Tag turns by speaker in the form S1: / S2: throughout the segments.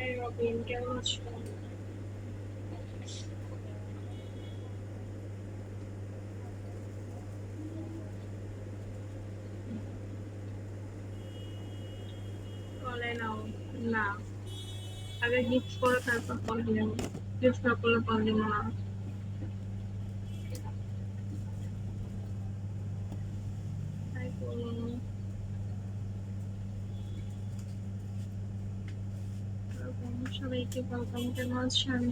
S1: High Robin, কেমন আছো? কলে নাও। না, আগে গিফট করো তারপর কল দিব। গিফট না করলে কল দিব না। তাই করো। সবাইকে ওয়েলকাম, কেমন আছেন?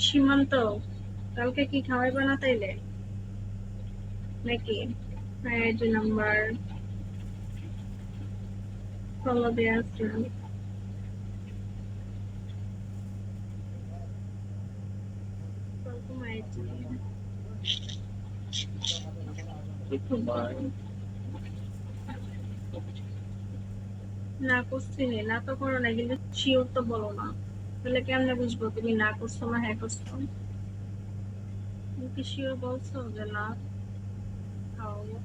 S1: সীমান্ত, কালকে কি খাওয়াইবা না তাইলে নাকি? আইডি নাম্বার ফলো দেওয়া আছে। ওরকম আইডি কি খবর? না করছি না তো করো না, কিন্তু শিওর তো বলো না, তাহলে কেমনে বুঝবো তুমি না করছো না হ্যাঁ করছো? তুমি কি শিওর বলছো যে না খাওয়াবো,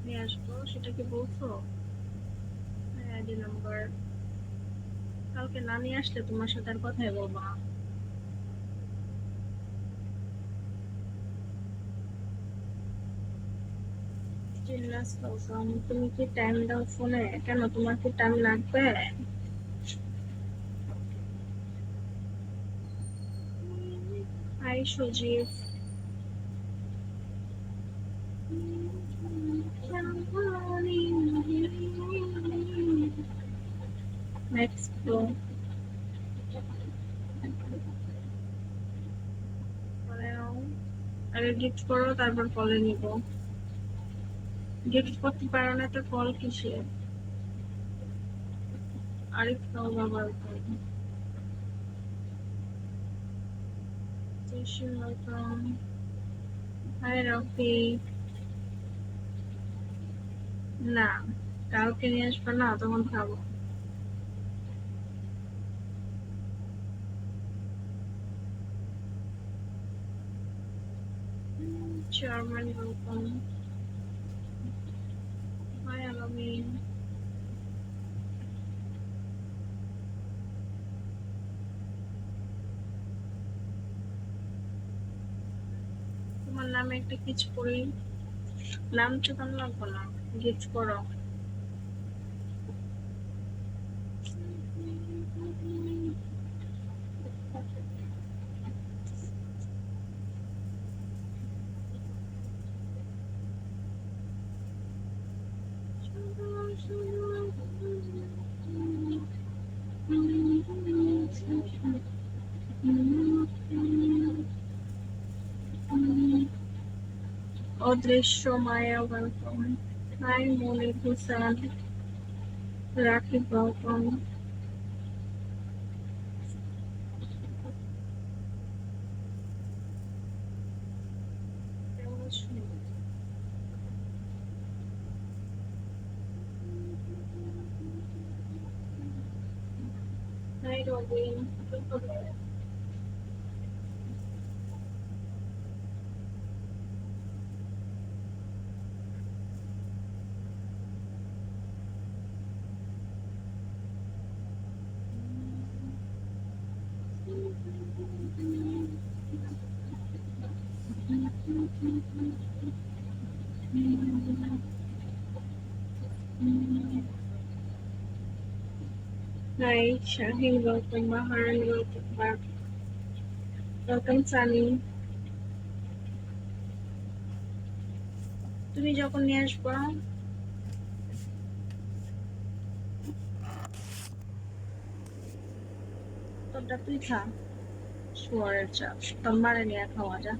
S1: নিয়ে আসবো, সেটা কি বলছো? আইডি নাম্বার কালকে না নিয়ে আসলে তোমার সাথে আর কথাই বলবো না। তুমি কি টাইম দাও ফোনে? কেন, তোমার কি টাইম লাগবে? হাই সুজিত, নেক্সট প্রো আগে গিফট করো তারপর কলে নিব। গিফট করতে পারো না তো কল কিসে? আরিফ খাও বাবার হাই রফি। না, কালকে নিয়ে আসবে না, তখন খাবো। Chairman welcome. হাই আলামিন। তোমার নামে একটা কিছু করি, নাম চোখান লাগবো না, গিফট করো। Adrishya Maya welcome. Hi Monir Hossain, Rakib welcome. Hi Robin, hi Shahin welcome, Baharan welcome back, welcome Sunny. তুমি যখন নিয়ে আসবা তোরটা তুই খা, শুয়ারের চাপ তোর মারে নিয়ে খাওয়া যা।